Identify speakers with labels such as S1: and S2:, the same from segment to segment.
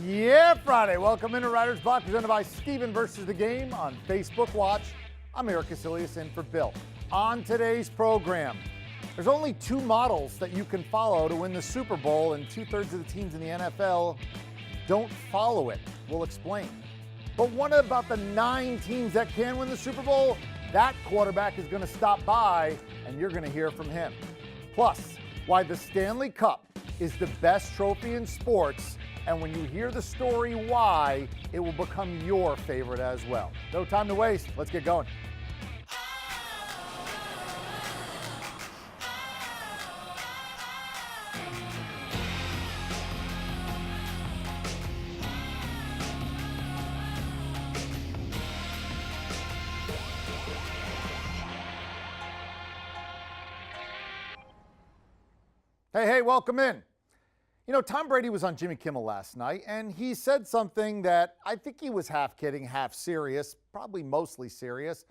S1: Yeah, Friday. Welcome into Writer's Block, presented by Steven versus the Game on Facebook Watch. I'm Erik Kuselias in for Bill. On today's program, there's only two models that you can follow to win the Super Bowl, and 2/3 of the teams in the NFL don't follow it. We'll explain. But what about the 9 teams that can win the Super Bowl? That quarterback is going to stop by, and you're going to hear from him. Plus, why the Stanley Cup is the best trophy in sports, and when you hear the story why, it will become your favorite as well. No time to waste. Let's get going. Hey, welcome in. You know, Tom Brady was on Jimmy Kimmel last night, and he said something that I think he was half kidding, half serious, probably mostly serious.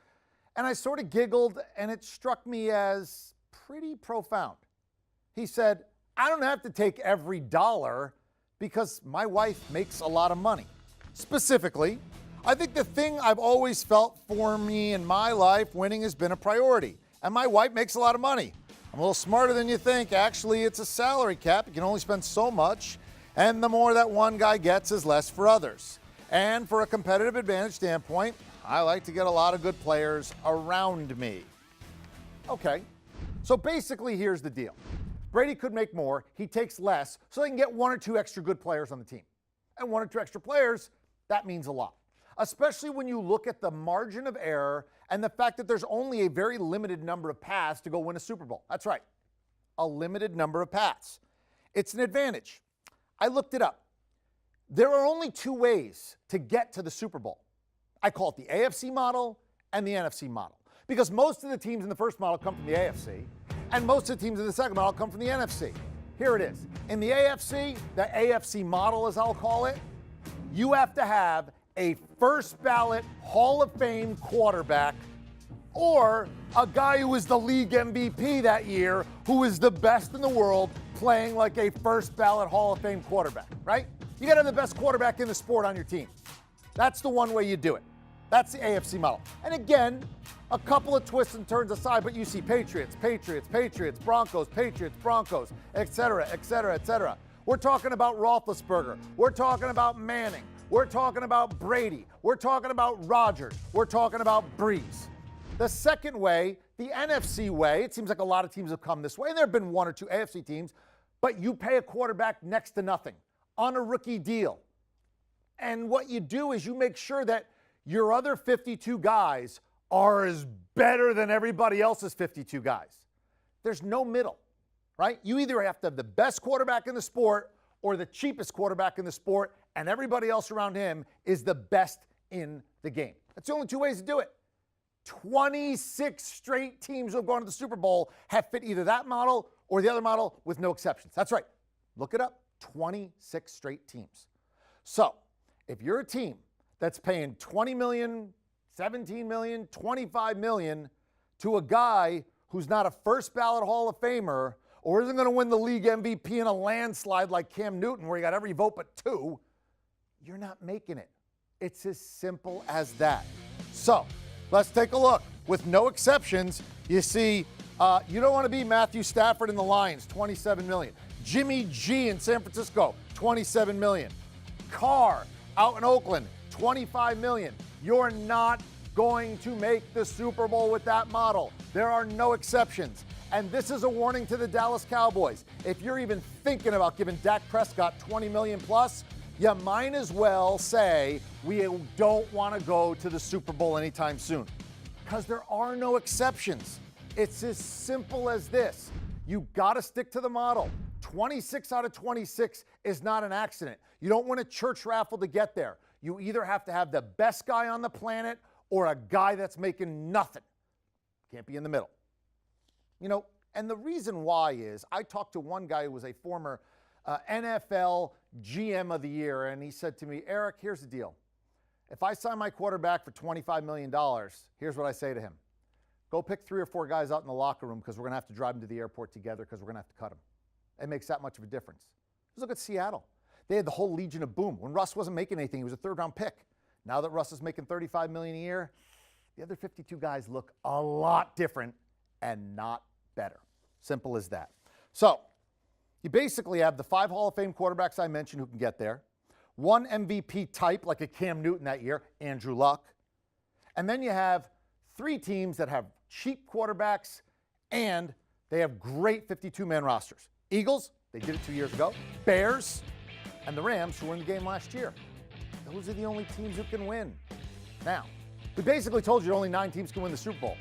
S1: And I sort of giggled, and it struck me as pretty profound. He said, I don't have to take every dollar because my wife makes a lot of money. Specifically, I think the thing I've always felt for me in my life, winning has been a priority. And my wife makes a lot of money. I'm a little smarter than you think. Actually, it's a salary cap. You can only spend so much, and the more that one guy gets is less for others. And for a competitive advantage standpoint, I like to get a lot of good players around me. Okay, so basically here's the deal. Brady could make more, he takes less, so they can get 1 or 2 extra good players on the team. And 1 or 2 extra players, that means a lot. Especially when you look at the margin of error and the fact that there's only a very limited number of paths to go win a Super Bowl. That's right, a limited number of paths. It's an advantage. I looked it up. There are only 2 ways to get to the Super Bowl. I call it the AFC model and the NFC model, because most of the teams in the first model come from the AFC, and most of the teams in the second model come from the NFC. Here it is. In the AFC model, as I'll call it, you have to have a first ballot Hall of Fame quarterback or a guy who was the league MVP that year, who is the best in the world playing like a first ballot Hall of Fame quarterback, right? You got to have the best quarterback in the sport on your team. That's the one way you do it. That's the AFC model. And again, a couple of twists and turns aside, but you see Patriots, Broncos, et cetera, et cetera, et cetera. We're talking about Roethlisberger. We're talking about Manning. We're talking about Brady. We're talking about Rodgers. We're talking about Breeze. The second way, the NFC way, it seems like a lot of teams have come this way, and there have been 1 or 2 AFC teams, but you pay a quarterback next to nothing on a rookie deal. And what you do is you make sure that your other 52 guys are as better than everybody else's 52 guys. There's no middle, right? You either have to have the best quarterback in the sport or the cheapest quarterback in the sport, and everybody else around him is the best in the game. That's the only 2 ways to do it. 26 straight teams who have gone to the Super Bowl have fit either that model or the other model with no exceptions. That's right. Look it up. 26 straight teams. So if you're a team that's paying $20 million, $17 million, $25 million to a guy who's not a first ballot Hall of Famer or isn't going to win the league MVP in a landslide like Cam Newton, where you got every vote but 2, you're not making it. It's as simple as that. So let's take a look. With no exceptions, you see, you don't want to be Matthew Stafford in the Lions, $27 million. Jimmy G in San Francisco, $27 million. Carr out in Oakland, $25 million. You're not going to make the Super Bowl with that model. There are no exceptions. And this is a warning to the Dallas Cowboys. If you're even thinking about giving Dak Prescott $20 million plus, you might as well say we don't want to go to the Super Bowl anytime soon, because there are no exceptions. It's as simple as this. You got to stick to the model. 26 out of 26 is not an accident. You don't win a church raffle to get there. You either have to have the best guy on the planet or a guy that's making nothing. Can't be in the middle. You know, and the reason why is I talked to one guy who was a former NFL GM of the year, and he said to me, Erik, here's the deal. If I sign my quarterback for $25 million, here's what I say to him. Go pick 3 or 4 guys out in the locker room, because we're going to have to drive them to the airport together, because we're going to have to cut them. It makes that much of a difference. Just look at Seattle. They had the whole Legion of Boom. When Russ wasn't making anything, he was a third-round pick. Now that Russ is making $35 million a year, the other 52 guys look a lot different and not better. Simple as that. So you basically have the 5 Hall of Fame quarterbacks I mentioned who can get there, 1 MVP type like a Cam Newton that year, Andrew Luck, and then you have 3 teams that have cheap quarterbacks and they have great 52-man rosters. Eagles, they did it 2 years ago. Bears, and the Rams, who were in the game last year. Those are the only teams who can win. Now, we basically told you only 9 teams can win the Super Bowl.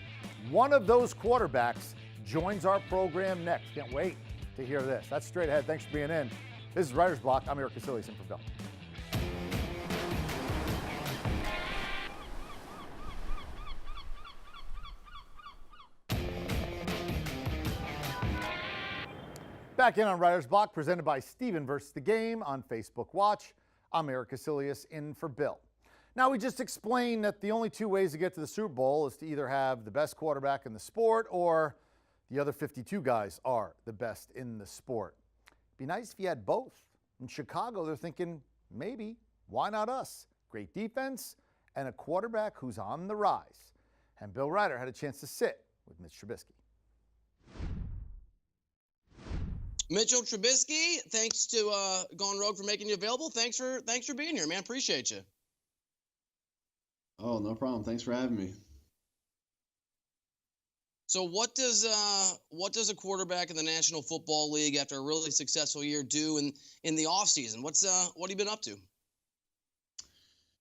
S1: One of those quarterbacks joins our program next. Can't wait to hear this. That's Straight Ahead. Thanks for being in. This is Writer's Block. I'm Erik Kuselias in for Bill. Back in on Writer's Block, presented by Steven vs. the Game on Facebook Watch. I'm Erik Kuselias in for Bill. Now, we just explained that the only 2 ways to get to the Super Bowl is to either have the best quarterback in the sport or the other 52 guys are the best in the sport. It'd be nice if you had both. In Chicago, they're thinking, maybe, why not us? Great defense and a quarterback who's on the rise. And Bill Reiter had a chance to sit with Mitch Trubisky.
S2: Mitchell Trubisky, thanks to Gone Rogue for making you available. Thanks for being here, man. Appreciate you.
S3: Oh, no problem. Thanks for having me.
S2: So what does a quarterback in the National Football League after a really successful year do in the offseason? What have you been up to?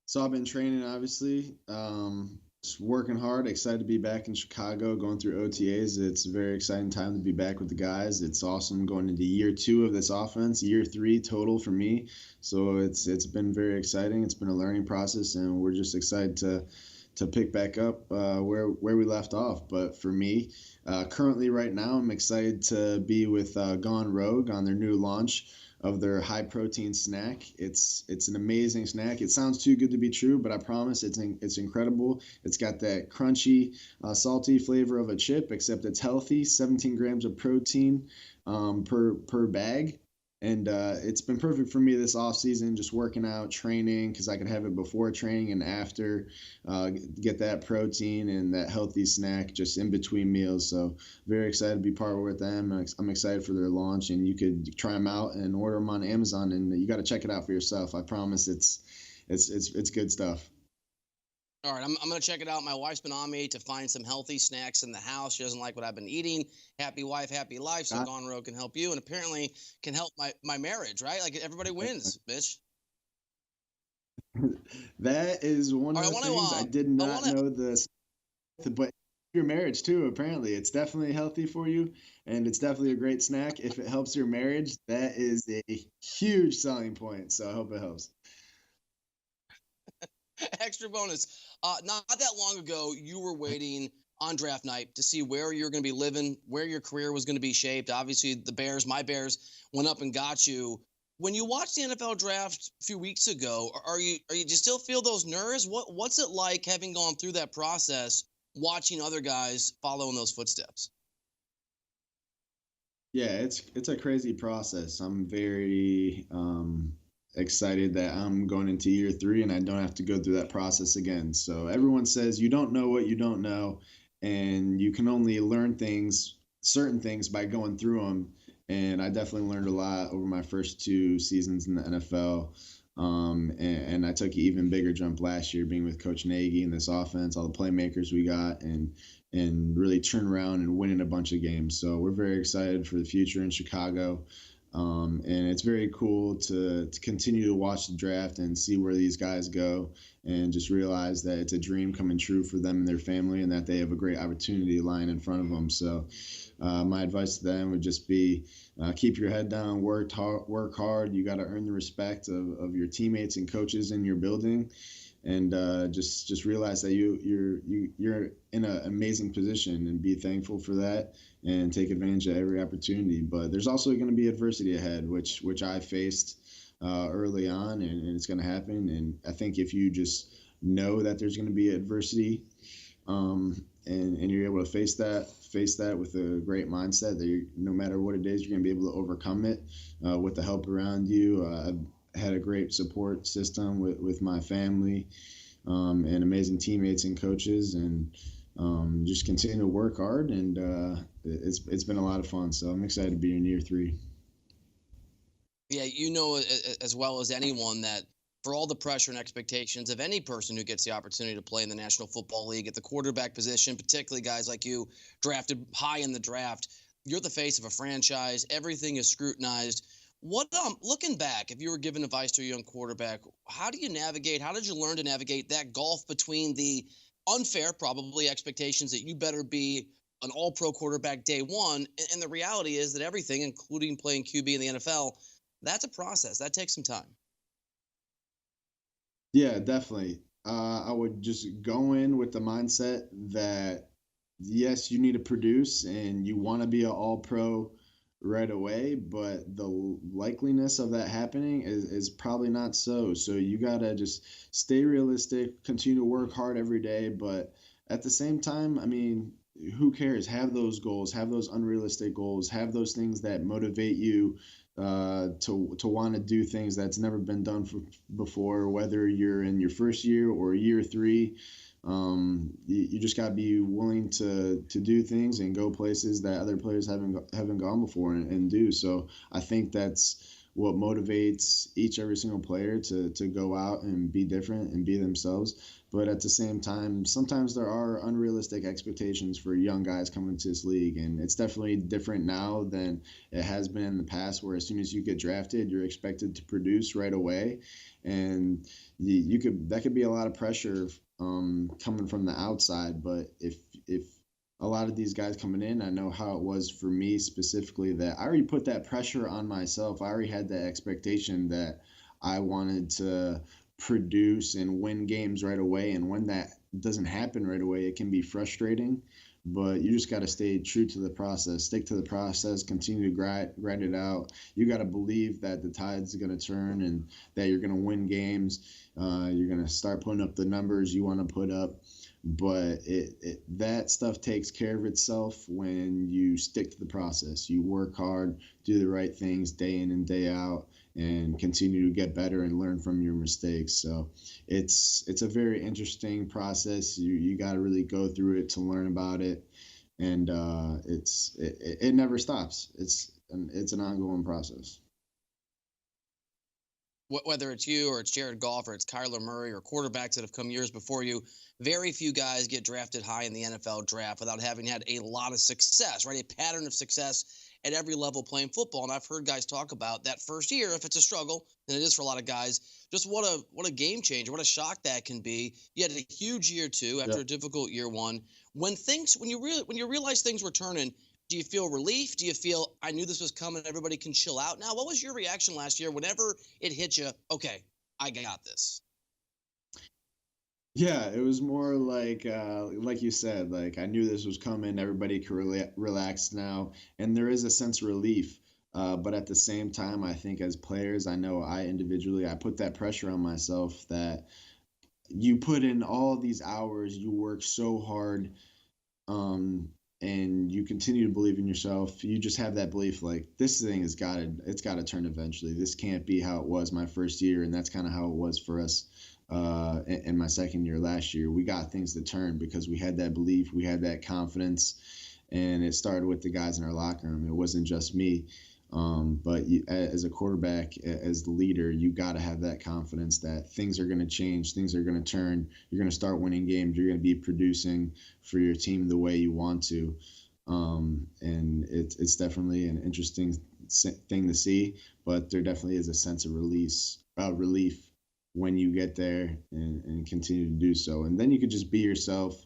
S3: So I've been training, obviously. Just working hard, excited to be back in Chicago, going through OTAs. It's a very exciting time to be back with the guys. It's awesome going into year 2 of this offense, year 3 total for me. So it's been very exciting. It's been a learning process, and we're just excited to pick back up where we left off. But for me, currently right now, I'm excited to be with Gone Rogue on their new launch of their high-protein snack. It's an amazing snack. It sounds too good to be true, but I promise it's incredible. It's got that crunchy, salty flavor of a chip, except it's healthy, 17 grams of protein per bag. And it's been perfect for me this off season, just working out, training, because I could have it before training and after, get that protein and that healthy snack just in between meals. So very excited to be partnered with them. I'm excited for their launch, and you could try them out and order them on Amazon, and you got to check it out for yourself. I promise it's good stuff.
S2: All right, I'm going to check it out. My wife's been on me to find some healthy snacks in the house. She doesn't like what I've been eating. Happy wife, happy life. So Gone Rogue can help you, and apparently can help my marriage, right? Like everybody wins, bitch.
S3: That is one of the things I did not know this, but your marriage too. Apparently, it's definitely healthy for you, and it's definitely a great snack. If it helps your marriage, that is a huge selling point. So I hope it helps.
S2: Extra bonus. Not that long ago, you were waiting on draft night to see where you're going to be living, where your career was going to be shaped. Obviously, my Bears, went up and got you. When you watched the NFL draft a few weeks ago, do you still feel those nerves? What's it like having gone through that process, watching other guys follow in those footsteps?
S3: Yeah, it's a crazy process. I'm very excited that I'm going into year 3 and I don't have to go through that process again. So everyone says you don't know what you don't know, and you can only learn certain things by going through them. And I definitely learned a lot over my first 2 seasons in the NFL. And I took an even bigger jump last year being with Coach Nagy and this offense, all the playmakers we got, and really turn around and winning a bunch of games. So we're very excited for the future in Chicago. And it's very cool to continue to watch the draft and see where these guys go, and just realize that it's a dream coming true for them and their family, and that they have a great opportunity lying in front of them. So my advice to them would just be keep your head down, work hard. You got to earn the respect of your teammates and coaches in your building. And just realize that you're in an amazing position, and be thankful for that and take advantage of every opportunity. But there's also going to be adversity ahead, which I faced early on, and it's going to happen. And I think if you just know that there's going to be adversity, and you're able to face that with a great mindset, that no matter what it is, you're going to be able to overcome it with the help around you. had a great support system with my family, and amazing teammates and coaches, and just continue to work hard. And it's been a lot of fun. So I'm excited to be in year 3.
S2: Yeah, you know as well as anyone that for all the pressure and expectations of any person who gets the opportunity to play in the National Football League at the quarterback position, particularly guys like you drafted high in the draft, you're the face of a franchise. Everything is scrutinized. What looking back, if you were giving advice to a young quarterback, how do you navigate? How did you learn to navigate that gulf between the unfair, probably expectations that you better be an all-pro quarterback day one, and the reality is that everything, including playing QB in the NFL, that's a process. That takes some time.
S3: Yeah, definitely. I would just go in with the mindset that yes, you need to produce and you want to be an all pro right away, but the likeliness of that happening is probably not so. So you got to just stay realistic, continue to work hard every day. But at the same time, I mean, who cares? Have those goals, have those unrealistic goals, have those things that motivate you to want to do things that's never been done before, whether you're in your first year or year 3. You just got to be willing to do things and go places that other players haven't gone before and do. So I think that's what motivates every single player to go out and be different and be themselves. But at the same time, sometimes there are unrealistic expectations for young guys coming into this league, and it's definitely different now than it has been in the past, where as soon as you get drafted, you're expected to produce right away, and that could be a lot of pressure coming from the outside. But if a lot of these guys coming in, I know how it was for me specifically, that I already put that pressure on myself. I already had that expectation that I wanted to produce and win games right away. And when that doesn't happen right away, it can be frustrating. But you just got to stay true to the process, stick to the process, continue to grind it out. You got to believe that the tide's going to turn and that you're going to win games. You're going to start putting up the numbers you want to put up. But that stuff takes care of itself when you stick to the process. You work hard, do the right things day in and day out, and continue to get better and learn from your mistakes. So it's a very interesting process. You got to really go through it to learn about it, and it never stops. It's an ongoing process.
S2: Whether it's you or it's Jared Goff or it's Kyler Murray or quarterbacks that have come years before you, very few guys get drafted high in the NFL draft without having had a lot of success, right? A pattern of success at every level playing football. And I've heard guys talk about that first year, if it's a struggle, and it is for a lot of guys, just what a game changer, what a shock that can be. You had a huge year 2 after a difficult year 1. When you realize things were turning, do you feel relief? Do you feel, I knew this was coming, everybody can chill out now? What was your reaction last year whenever it hit you, okay, I got this?
S3: Yeah, it was more like you said, like I knew this was coming. Everybody could relax now, and there is a sense of relief. But at the same time, I think as players, I know I individually, I put that pressure on myself that you put in all these hours, you work so hard, and you continue to believe in yourself. You just have that belief, like this thing it's got to turn eventually. This can't be how it was my first year, and that's kind of how it was for us in my second year last year. We got things to turn because we had that belief, we had that confidence, and it started with the guys in our locker room. It wasn't just me. But as a quarterback, as the leader, you got to have that confidence that things are going to change, things are going to turn, you're going to start winning games, you're going to be producing for your team the way you want to. And it's definitely an interesting thing to see, but there definitely is a sense of relief when you get there and continue to do so. And then you could just be yourself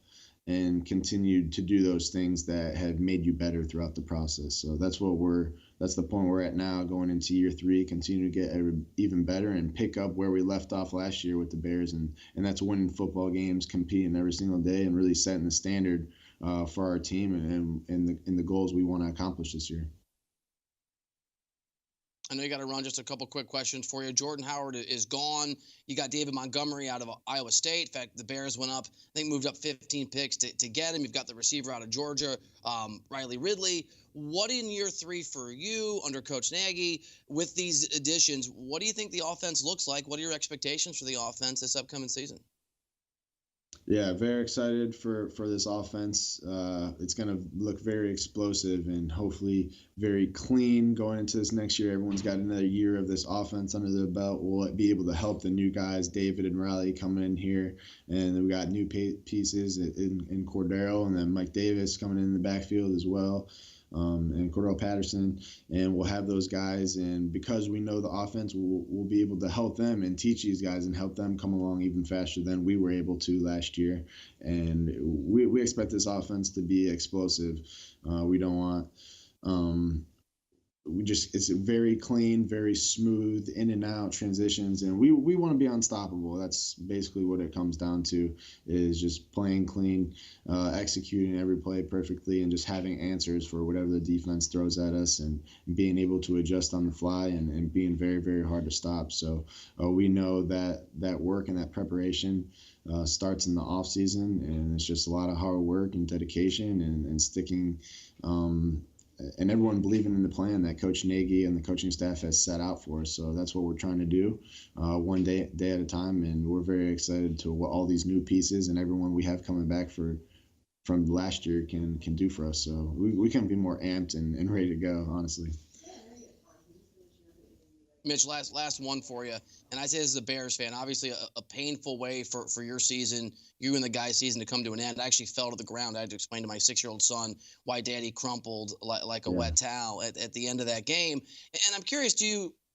S3: and continue to do those things that have made you better throughout the process. So that's the point we're at now, going into year 3, continue to get even better and pick up where we left off last year with the Bears. And that's winning football games, competing every single day, and really setting the standard for our team and the goals we want to accomplish this year.
S2: I know you got to run, just a couple quick questions for you. Jordan Howard is gone. You got David Montgomery out of Iowa State. In fact, the Bears went up, I think moved up 15 picks to get him. You've got the receiver out of Georgia, Riley Ridley. What in year 3 for you under Coach Nagy with these additions? What do you think the offense looks like? What are your expectations for the offense this upcoming season?
S3: Yeah, very excited for this offense. It's going to look very explosive and hopefully very clean going into this next year. Everyone's got another year of this offense under their belt. We'll be able to help the new guys, David and Riley, coming in here. And we got new pieces in Cordero, and then Mike Davis coming in the backfield as well. And Cordell Patterson, and we'll have those guys. And because we know the offense, we'll be able to help them and teach these guys and help them come along even faster than we were able to last year. And we expect this offense to be explosive. We don't want it's very clean, very smooth, in and out transitions, and we want to be unstoppable. That's basically what it comes down to, is just playing clean, executing every play perfectly, and just having answers for whatever the defense throws at us, and being able to adjust on the fly, and being very, very hard to stop. So we know that work and that preparation starts in the off season, and it's just a lot of hard work and dedication and sticking and everyone believing in the plan that Coach Nagy and the coaching staff has set out for us. So that's what we're trying to do, one day at a time. And we're very excited to what all these new pieces and everyone we have coming back from last year can do for us. So we can't be more amped and ready to go, honestly.
S2: Mitch, last one for you. And I say this as a Bears fan, obviously a painful way for your season, you and the guy's season, to come to an end. I actually fell to the ground. I had to explain to my 6-year-old son why Daddy crumpled like a wet towel at the end of that game. And I'm curious, do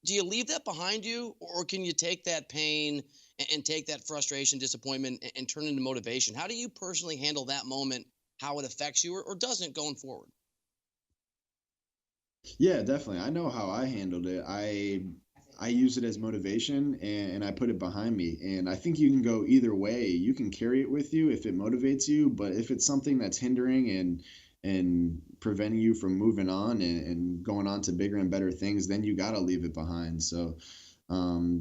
S2: you leave that behind you, or can you take that pain and take that frustration, disappointment, and turn it into motivation? How do you personally handle that moment, how it affects you or doesn't going forward?
S3: Yeah, definitely. I know how I handled it. I use it as motivation, and I put it behind me. And I think you can go either way. You can carry it with you if it motivates you, but if it's something that's hindering and preventing you from moving on and going on to bigger and better things, then you got to leave it behind. So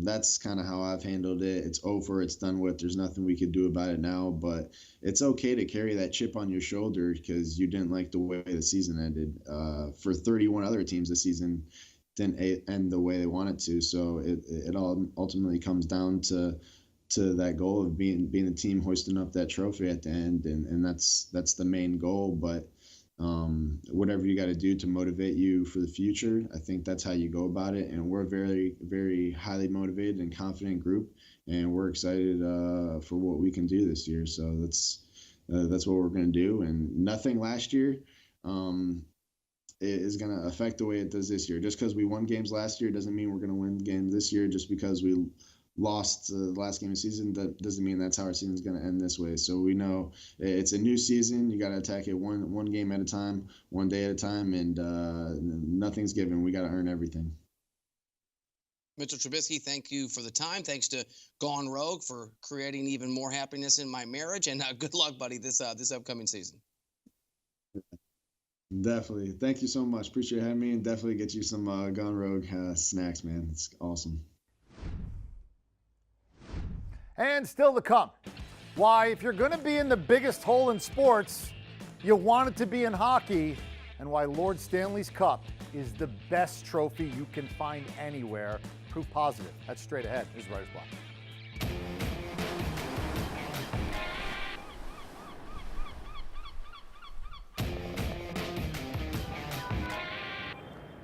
S3: that's kind of how I've handled it. It's over. It's done with. There's nothing we could do about it now, but it's okay to carry that chip on your shoulder because you didn't like the way the season ended. For 31 other teams this season, didn't end the way they wanted to. So it all ultimately comes down to that goal of being the team hoisting up that trophy at the end, and that's the main goal. But whatever you got to do to motivate you for the future, I think that's how you go about it. And we're a very, very highly motivated and confident group, and we're excited for what we can do this year. So that's what we're going to do. And nothing last year is going to affect the way it does this year. Just because we won games last year doesn't mean we're going to win games this year. Just because we lost the last game of the season, that doesn't mean that's how our season is going to end this way. So we know it's a new season. You got to attack it one game at a time, one day at a time, and nothing's given. We got to earn everything.
S2: Mitchell Trubisky, thank you for the time. Thanks to Gone Rogue for creating even more happiness in my marriage, and good luck, buddy, this upcoming season.
S3: Definitely. Thank you so much. Appreciate having me, and definitely get you some Gone Rogue snacks, man. It's awesome.
S1: And still to come. Why, if you're going to be in the biggest hole in sports, you want it to be in hockey, and why Lord Stanley's Cup is the best trophy you can find anywhere. Proof positive. That's straight ahead. This is Writer's Block.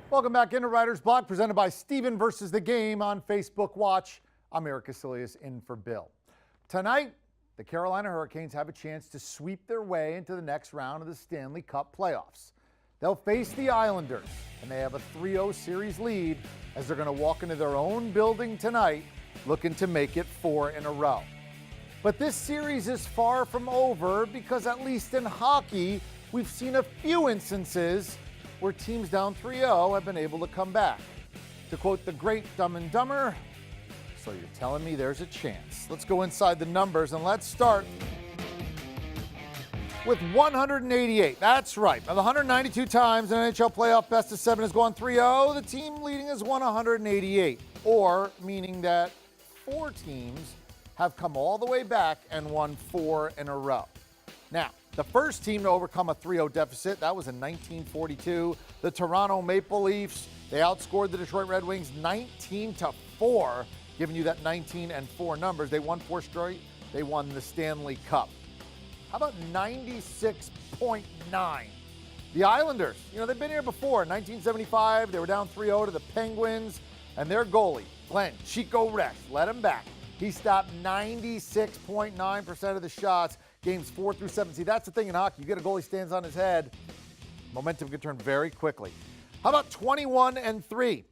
S1: Welcome back into Writer's Block, presented by Steven versus the Game on Facebook Watch. I'm Erik Kuselias in for Bill. Tonight, the Carolina Hurricanes have a chance to sweep their way into the next round of the Stanley Cup playoffs. They'll face the Islanders, and they have a 3-0 series lead as they're going to walk into their own building tonight looking to make it 4 in a row. But this series is far from over because, at least in hockey, we've seen a few instances where teams down 3-0 have been able to come back. To quote the great Dumb and Dumber, so you're telling me there's a chance. Let's go inside the numbers, and let's start with 188. That's right. Of the 192 times an NHL playoff best of 7 has gone 3-0, the team leading has won 188, or meaning that 4 teams have come all the way back and won 4 in a row. Now, the first team to overcome a 3-0 deficit, that was in 1942. The Toronto Maple Leafs, they outscored the Detroit Red Wings 19-4, giving you that 19-4 numbers. They won 4 straight. They won the Stanley Cup. How about 96.9? The Islanders, they've been here before. In 1975, they were down 3-0 to the Penguins, and their goalie, Glenn Chico Resch, led them back. He stopped 96.9% of the shots, games 4 through 7. See, that's the thing in hockey. You get a goalie stands on his head, momentum can turn very quickly. How about 21-3?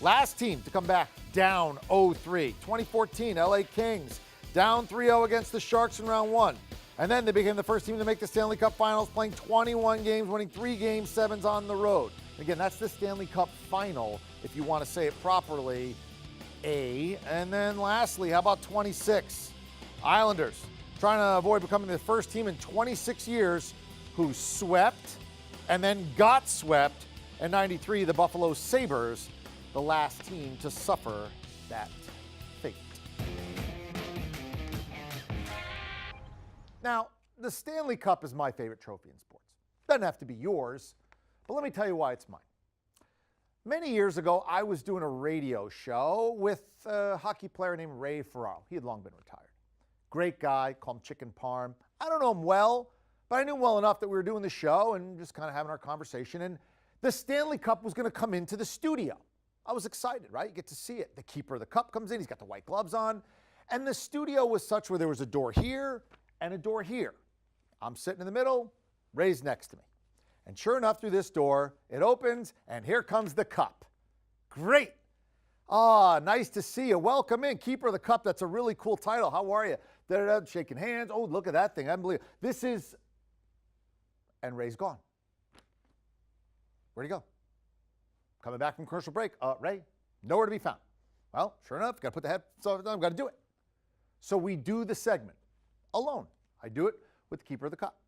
S1: Last team to come back down 0-3. 2014, LA Kings, down 3-0 against the Sharks in round 1. And then they became the first team to make the Stanley Cup Finals, playing 21 games, winning 3 Game 7s on the road. Again, that's the Stanley Cup Final, if you want to say it properly. And then lastly, how about 26? Islanders, trying to avoid becoming the first team in 26 years who swept and then got swept. In 93, the Buffalo Sabres, the last team to suffer that fate. Now, the Stanley Cup is my favorite trophy in sports. Doesn't have to be yours, but let me tell you why it's mine. Many years ago, I was doing a radio show with a hockey player named Ray Ferraro. He had long been retired. Great guy, called him Chicken Parm. I don't know him well, but I knew him well enough that we were doing the show and just kind of having our conversation. And the Stanley Cup was going to come into the studio. I was excited, right? You get to see it. The keeper of the cup comes in. He's got the white gloves on. And the studio was such where there was a door here and a door here. I'm sitting in the middle. Ray's next to me. And sure enough, through this door, it opens, and here comes the cup. Great. Nice to see you. Welcome in. Keeper of the Cup. That's a really cool title. How are you? Da-da-da, shaking hands. Oh, look at that thing. Unbelievable. This is... And Ray's gone. Where'd he go? Coming back from commercial break. Ray, nowhere to be found. Well, sure enough, got to put the headphones on. Got to do it. So we do the segment alone. I do it with the Keeper of the Cup.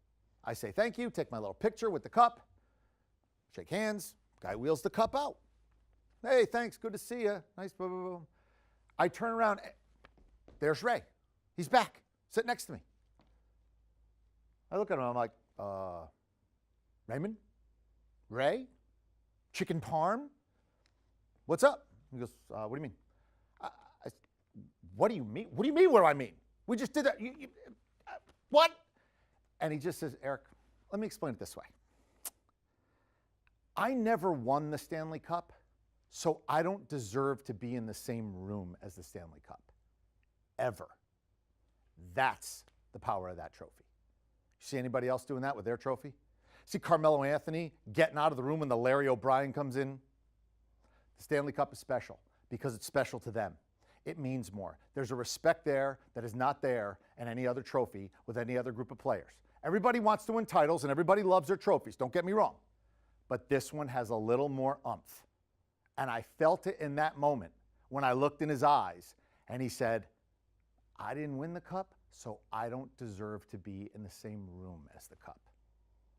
S1: I say thank you, take my little picture with the cup, shake hands, guy wheels the cup out. Hey, thanks, good to see you. Nice, boom, boom, boom. I turn around, there's Ray. He's back, sitting next to me. I look at him, I'm like, Raymond? Ray? Chicken Parm? What's up? He goes, what do you mean? What do you mean? What do you mean, what do I mean? We just did that. What? And he just says, Erik, let me explain it this way. I never won the Stanley Cup, so I don't deserve to be in the same room as the Stanley Cup. Ever. That's the power of that trophy. You see anybody else doing that with their trophy? See Carmelo Anthony getting out of the room when the Larry O'Brien comes in? The Stanley Cup is special because it's special to them. It means more. There's a respect there that is not there in any other trophy with any other group of players. Everybody wants to win titles and everybody loves their trophies, don't get me wrong. But this one has a little more oomph. And I felt it in that moment when I looked in his eyes and he said, I didn't win the cup, so I don't deserve to be in the same room as the cup.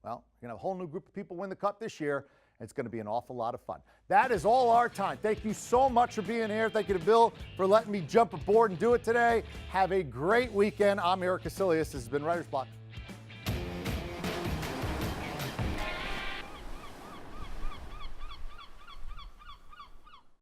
S1: Well, you're going to have a whole new group of people win the cup this year. It's going to be an awful lot of fun. That is all our time. Thank you so much for being here. Thank you to Bill for letting me jump aboard and do it today. Have a great weekend. I'm Erik Kuselias. This has been Writer's Block.